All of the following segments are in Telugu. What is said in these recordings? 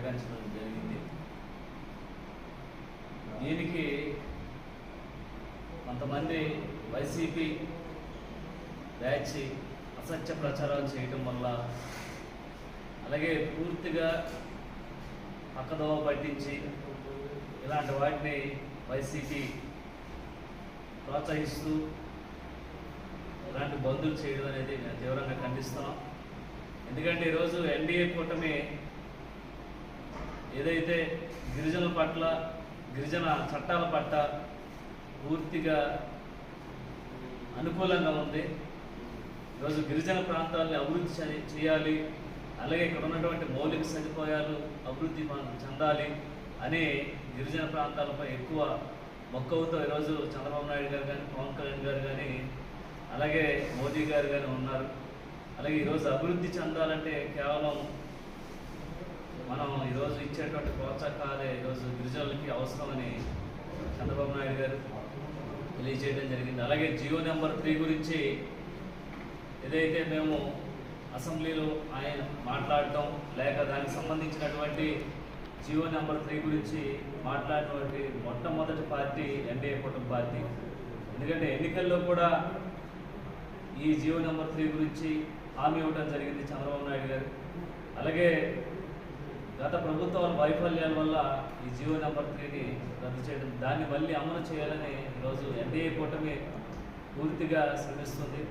కేటాయించడం జరిగింది. దీనికి కొంతమంది వైసీపీ బ్యాచ్ అసత్య ప్రచారాలు చేయడం వల్ల, అలాగే పూర్తిగా పక్కదోవ పట్టించి ఇలాంటి వాటిని వైసీపీ ప్రోత్సహిస్తూ ఇలాంటి బంధులు చేయడం అనేది మేము తీవ్రంగా ఖండిస్తున్నాం. ఎందుకంటే ఈరోజు ఎన్డీఏ కూటమి ఏదైతే గిరిజనుల పట్ల, గిరిజన చట్టాల పట్ల పూర్తిగా అనుకూలంగా ఉంది. ఈరోజు గిరిజన ప్రాంతాలని అభివృద్ధి చేయాలి, అలాగే ఇక్కడ ఉన్నటువంటి మౌలిక సదుపాయాలు అభివృద్ధి చెందాలి అని గిరిజన ప్రాంతాలపై ఎక్కువ మక్కువతో ఈరోజు చంద్రబాబు నాయుడు గారు కానీ, పవన్ కళ్యాణ్ గారు కానీ, అలాగే మోదీ గారు కానీ ఉన్నారు. అలాగే ఈరోజు అభివృద్ధి చెందాలంటే కేవలం మనం ఈరోజు ఇచ్చేటువంటి ప్రోత్సాహాలే ఈరోజు గిరిజనులకి అవసరమని చంద్రబాబు నాయుడు గారు తెలియజేయడం జరిగింది. అలాగే జియో నెంబర్ 3 గురించి ఏదైతే మేము అసెంబ్లీలో ఆయన మాట్లాడటం, లేక దానికి సంబంధించినటువంటి జియో నెంబర్ 3 గురించి మాట్లాడినటువంటి మొట్టమొదటి పార్టీ ఎన్డీఏ కూటమి పార్టీ. ఎందుకంటే ఎన్నికల్లో కూడా ఈ జియో నెంబర్ 3 గురించి హామీ ఇవ్వడం జరిగింది చంద్రబాబు నాయుడు గారు. అలాగే గత ప్రభుత్వాల వైఫల్యాల వల్ల ఈ జియో నెంబర్ 3ని రద్దు చేయడం, దాన్ని మళ్ళీ అమలు చేయాలని ఈరోజు ఎన్డీఏ కూటమి పూర్తిగా శ్రమిస్తుంది.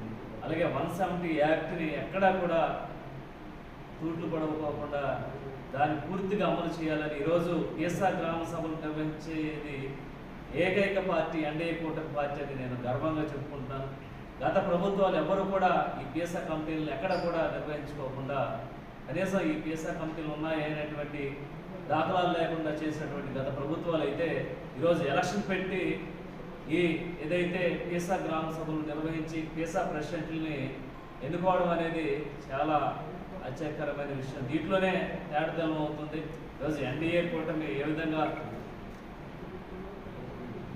అలాగే 170 యాక్ట్ని ఎక్కడా కూడా తూట్లు పడవకోకుండా దాన్ని పూర్తిగా అమలు చేయాలని ఈరోజు పిఎస్ఆర్ గ్రామ సభలు నిర్వహించేది ఏకైక పార్టీ ఎన్డీఏ కూటమి పార్టీ అని నేను గర్వంగా చెప్పుకుంటున్నాను. గత ప్రభుత్వాలు ఎవరు కూడా ఈ పిఎస్ఆర్ కమిటీలను ఎక్కడ కూడా నిర్వహించుకోకుండా, కనీసం ఈ పిఎస్ఆర్ కమిటీలు ఉన్నాయనేటువంటి దాఖలాలు లేకుండా చేసినటువంటి గత ప్రభుత్వాలు అయితే ఈరోజు ఎలక్షన్ పెట్టి ఈ ఏదైతే పిఎస్ఆర్ గ్రామ సభలు నిర్వహించి పిఎస్ఆర్ ప్రెసిడెంట్లని ఎన్నుకోవడం అనేది చాలా ఆశ్చర్యకరమైన విషయం. దీంట్లోనే తేటతెల్లం అవుతుంది ఈరోజు ఎన్డీఏ కూటమి ఏ విధంగా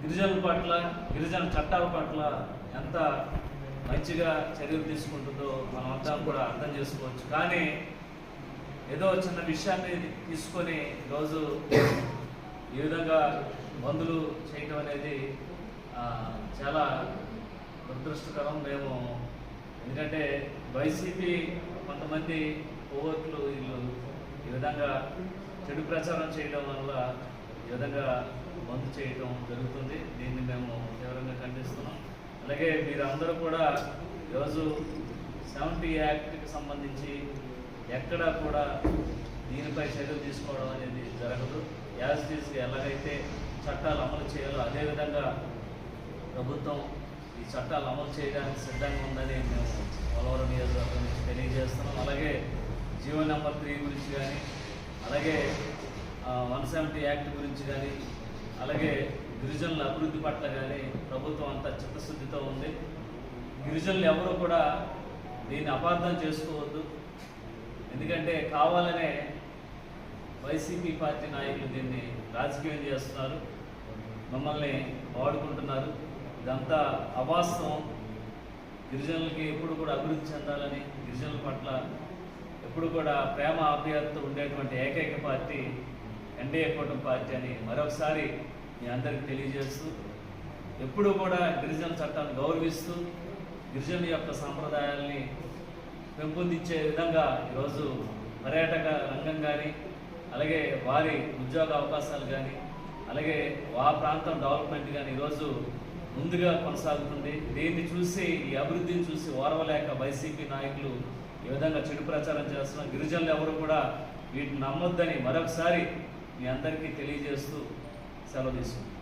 గిరిజనుల పట్ల, గిరిజన చట్టాల పట్ల ఎంత మంచిగా చర్యలు తీసుకుంటుందో మనం అంతా కూడా అర్థం చేసుకోవచ్చు. కానీ ఏదో చిన్న విషయాన్ని తీసుకొని ఈరోజు ఈ విధంగా బంధులు చేయటం అనేది చాలా దురదృష్టకరం. మేము ఎందుకంటే వైసీపీ కొంతమంది ఓట్లు వీళ్ళు ఈ విధంగా చెడు ప్రచారం చేయడం వల్ల ఈ విధంగా బంద్ చేయడం జరుగుతుంది. దీన్ని మేము తీవ్రంగా ఖండిస్తున్నాం. అలాగే మీరందరూ కూడా ఈరోజు 70 యాక్ట్కి సంబంధించి ఎక్కడా కూడా దీనిపై చర్యలు తీసుకోవడం అనేది జరగదు. యాజ్ ఇట్ ఈజ్ ఎలాగైతే చట్టాలు అమలు చేయాలో అదేవిధంగా ప్రభుత్వం ఈ చట్టాలు అమలు చేయడానికి సిద్ధంగా ఉందని మేము పోలవరం నియోజకవర్గం నుంచి తెలియజేస్తున్నాం. అలాగే జియో నెంబర్ 3 గురించి కానీ, అలాగే 170 యాక్ట్ గురించి కానీ, అలాగే గిరిజనుల అభివృద్ధి పట్ల కానీ ప్రభుత్వం అంతా చిత్తశుద్ధితో ఉంది. గిరిజనులు ఎవరు కూడా దీన్ని అపార్థం చేసుకోవద్దు. ఎందుకంటే కావాలనే వైసీపీ పార్టీ నాయకులు దీన్ని రాజకీయం చేస్తున్నారు, మమ్మల్ని వాడుకుంటున్నారు. ఇదంతా అవాస్తవం. గిరిజనులకి ఎప్పుడు కూడా అభివృద్ధి చెందాలని, గిరిజనుల పట్ల ఎప్పుడు కూడా ప్రేమ ఆప్యాయతతో ఉండేటువంటి ఏకైక పార్టీ ఎన్డీఏ కూటమి పార్టీ అని మరొకసారి మీ అందరికీ తెలియజేస్తూ, ఎప్పుడు కూడా గిరిజన చట్టాన్ని గౌరవిస్తూ గిరిజనుల యొక్క సాంప్రదాయాల్ని పెంపొందించే విధంగా ఈరోజు పర్యాటక రంగం కానీ, అలాగే వారి ఉద్యోగ అవకాశాలు కానీ, అలాగే ఆ ప్రాంతం డెవలప్మెంట్ కానీ ఈరోజు ముందుగా కొనసాగుతుంది. దీన్ని చూసి, ఈ అభివృద్ధిని చూసి ఓర్వలేక వైసీపీ నాయకులు ఈ విధంగా చెడు ప్రచారం చేస్తున్నారు. గిరిజనులు ఎవరు కూడా వీటిని నమ్మొద్దని మరొకసారి మీ అందరికీ తెలియజేస్తూ సెలవు తీసుకుంటాం.